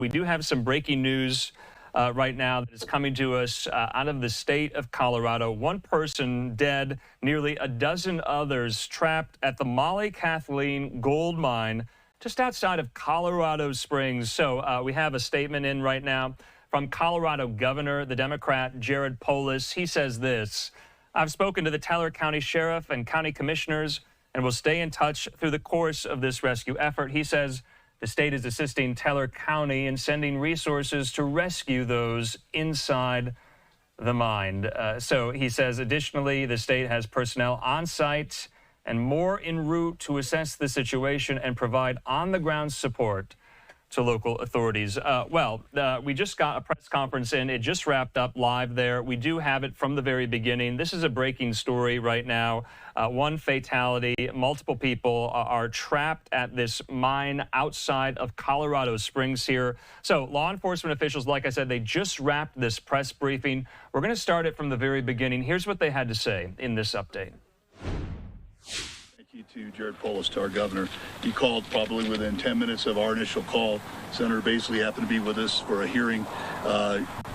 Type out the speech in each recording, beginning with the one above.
We do have some breaking news right now that is coming to us out of the state of Colorado. One person dead, nearly a dozen others trapped at the Molly Kathleen gold mine just outside of Colorado Springs. So we have a statement in right now from Colorado Governor, the Democrat, Jared Polis. He says this: I've spoken to the Teller County Sheriff and County Commissioners and will stay in touch through the course of this rescue effort. He says the state is assisting Teller County in sending resources to rescue those inside the mine. So he says, additionally, the state has personnel on site and more en route to assess the situation and provide on-the-ground support to local authorities. We just got a press conference in. It just wrapped up live there. We do have it from the very beginning. This is a breaking story right now. One fatality. Multiple people are trapped at this mine outside of Colorado Springs here. So law enforcement officials, like I said, they just wrapped this press briefing. We're going to start it from the very beginning. Here's what they had to say in this update. Thank you to Jared Polis, to our governor. He called probably within 10 minutes of our initial call. Senator Baisley happened to be with us for a hearing,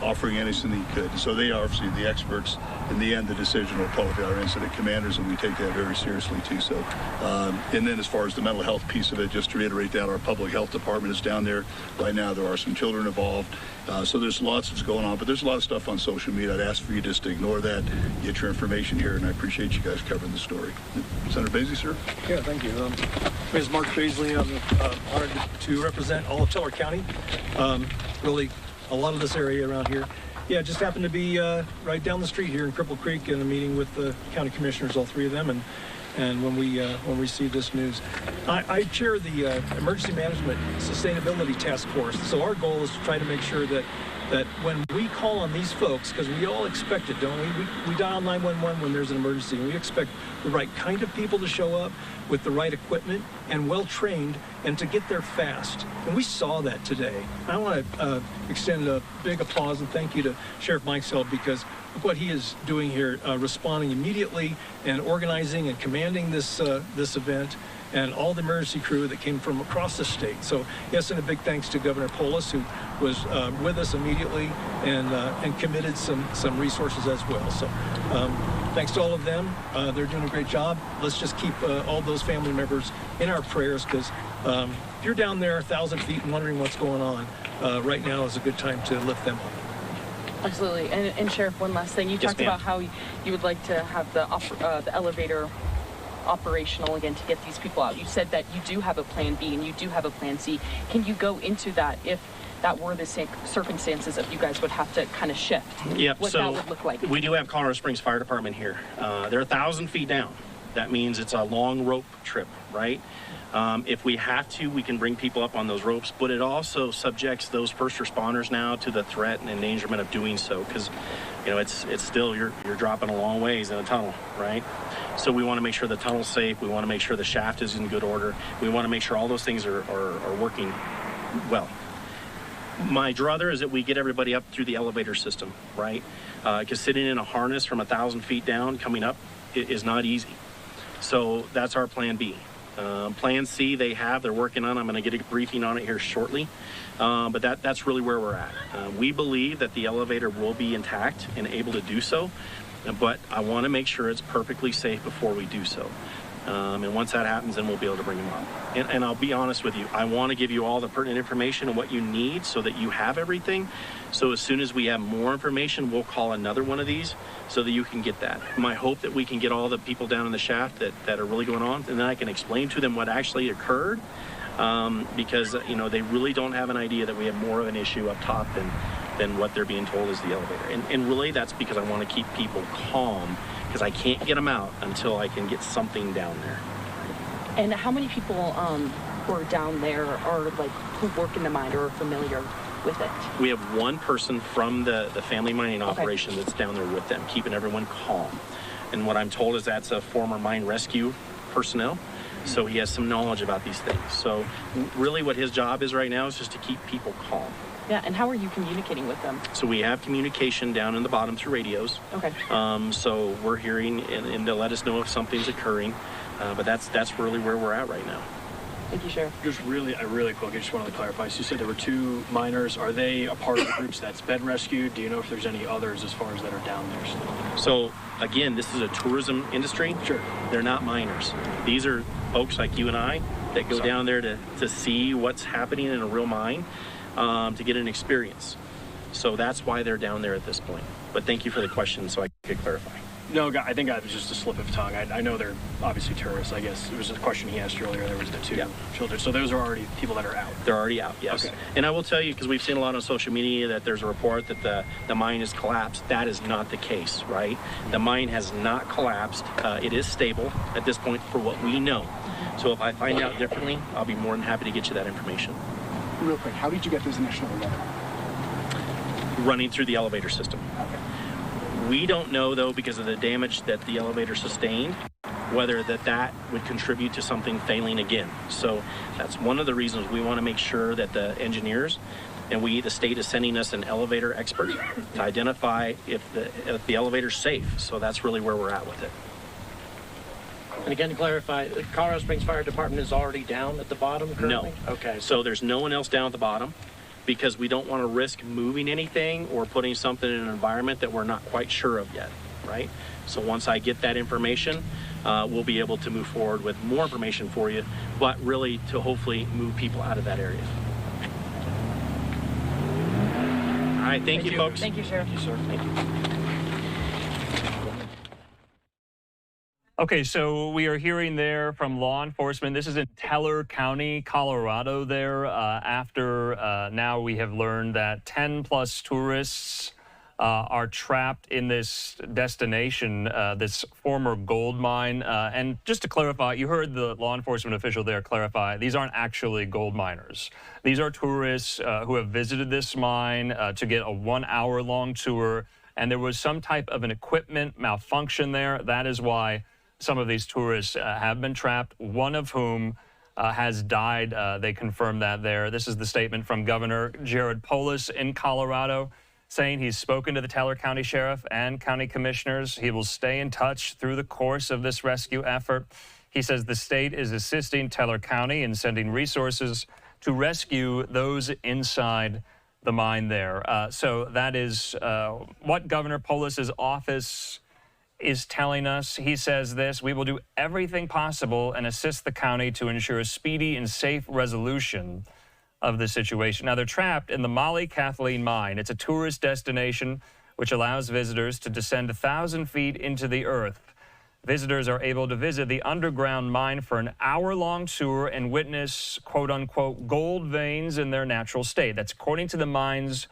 offering anything he could. So they are obviously the experts. In the end, the decision will probably be our incident commanders, and we take that very seriously too. So, and then as far as the mental health piece of it, just to reiterate that, our public health department is down there right now. There are some children involved. So there's lots that's going on, but there's a lot of stuff on social media. I'd ask for you just to ignore that, get your information here, and I appreciate you guys covering the story. Senator Baisley, sir? Yeah, thank you. My name is Mark Baisley. I'm honored to represent all of Teller County. Really, a lot of this area around here. Yeah, just happened to be right down the street here in Cripple Creek in a meeting with the county commissioners, all three of them, and when we received this news, I chair the Emergency Management Sustainability Task Force. So our goal is to try to make sure that when we call on these folks, because we all expect it, don't we? We dial 911 when there's an emergency, and we expect the right kind of people to show up with the right equipment and well-trained and to get there fast. And we saw that today. I want to extend a big applause and thank you to Sheriff Mikesell, because of what he is doing here, responding immediately and organizing and commanding this event, and all the emergency crew that came from across the state. So yes, and a big thanks to Governor Polis, who was with us immediately and committed some resources as well. So thanks to all of them. They're doing a great job. Let's just keep all those family members in our prayers, because if you're down there 1,000 feet and wondering what's going on, right now is a good time to lift them up. Absolutely. And Sheriff, one last thing. You talked about how you would like to have the elevator operational again to get these people out. You said that you do have a plan B and you do have a plan C. Can you go into that if that were the circumstances of you guys would have to kind of shift? Yep. What that would look like? We do have Colorado Springs Fire Department here. They're 1,000 feet down. That means it's a long rope trip, right? If we have to, we can bring people up on those ropes, but it also subjects those first responders now to the threat and endangerment of doing so, because it's still you're dropping a long ways in a tunnel, right? So we want to make sure the tunnel's safe. We want to make sure the shaft is in good order. We want to make sure all those things are working well. My druther is that we get everybody up through the elevator system, right? Because sitting in a harness from 1,000 feet down coming up is not easy. So that's our plan B. Plan C they're working on. I'm going to get a briefing on it here shortly. But that's really where we're at. We believe that the elevator will be intact and able to do so, but I want to make sure it's perfectly safe before we do so. And once that happens, then we'll be able to bring them up. And I'll be honest with you, I want to give you all the pertinent information and what you need so that you have everything. So as soon as we have more information, we'll call another one of these so that you can get that. My hope that we can get all the people down in the shaft that are really going on, and then I can explain to them what actually occurred, because they really don't have an idea that we have more of an issue up top than what they're being told is the elevator. And really that's because I want to keep people calm, because I can't get them out until I can get something down there. And how many people who are down there are who work in the mine or are familiar with it? We have one person from the family mining operation that's down there with them, keeping everyone calm. And what I'm told is that's a former mine rescue personnel, so he has some knowledge about these things. So really what his job is right now is just to keep people calm. Yeah, and how are you communicating with them? So we have communication down in the bottom through radios. Okay. So we're hearing and they'll let us know if something's occurring, but that's really where we're at right now. Thank you, Sheriff. Just really quick, I just wanted to clarify. So you said there were 2 miners. Are they a part of the groups that's been rescued? Do you know if there's any others as far as that are down there still? So again, this is a tourism industry. Sure. They're not miners. These are folks like you and I that go down there to see what's happening in a real mine, to get an experience. So that's why they're down there at this point. But thank you for the question so I could clarify. No, I think that was just a slip of tongue. I know they're obviously tourists. I guess it was a question he asked earlier. There was the 2 children. So those are already people that are out. They're already out, yes. Okay. And I will tell you, because we've seen a lot on social media that there's a report that the mine has collapsed. That is not the case, right? The mine has not collapsed. It is stable at this point for what we know. So if I find out differently, I'll be more than happy to get you that information. Real quick, how did you get those initial 11? Running through the elevator system. Okay. We don't know, though, because of the damage that the elevator sustained, whether that would contribute to something failing again. So that's one of the reasons we want to make sure that the engineers and the state is sending us an elevator expert to identify if the elevator's safe. So that's really where we're at with it. And again, to clarify, the Colorado Springs Fire Department is already down at the bottom currently? No. Okay. So there's no one else down at the bottom, because we don't want to risk moving anything or putting something in an environment that we're not quite sure of yet, right? So once I get that information, we'll be able to move forward with more information for you, but really to hopefully move people out of that area. All right, thank you, folks. Thank you, Sheriff. Thank you, sir. Thank you. Okay, so we are hearing there from law enforcement. This is in Teller County, Colorado there. After now we have learned that 10 plus tourists are trapped in this destination, this former gold mine. And just to clarify, you heard the law enforcement official there clarify, these aren't actually gold miners. These are tourists who have visited this mine to get a 1 hour long tour. And there was some type of an equipment malfunction there. That is why some of these tourists have been trapped, one of whom has died. They confirmed that there. This is the statement from Governor Jared Polis in Colorado, saying he's spoken to the Teller County Sheriff and county commissioners. He will stay in touch through the course of this rescue effort. He says the state is assisting Teller County in sending resources to rescue those inside the mine there. So that is what Governor Polis's office is telling us. He says this: we will do everything possible and assist the county to ensure a speedy and safe resolution of the situation. Now, they're trapped in the Molly Kathleen mine. It's a tourist destination which allows visitors to descend 1,000 feet into the earth. Visitors are able to visit the underground mine for an hour-long tour and witness, quote-unquote, gold veins in their natural state. That's according to the mine's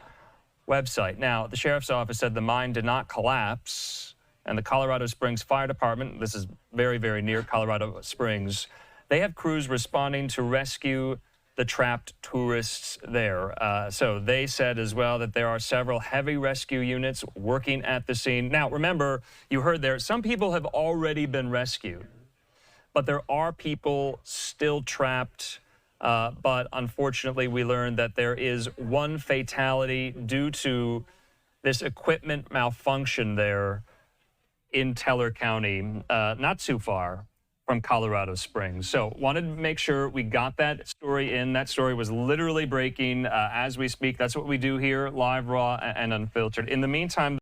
website. Now, the sheriff's office said the mine did not collapse, and the Colorado Springs Fire Department, this is very, very near Colorado Springs, they have crews responding to rescue the trapped tourists there. So they said as well that there are several heavy rescue units working at the scene. Now, remember, you heard there, some people have already been rescued, but there are people still trapped. But unfortunately, we learned that there is one fatality due to this equipment malfunction there in Teller County, not too far from Colorado Springs. So wanted to make sure we got that story in. That story was literally breaking as we speak. That's what we do here, live, raw, and unfiltered. In the meantime,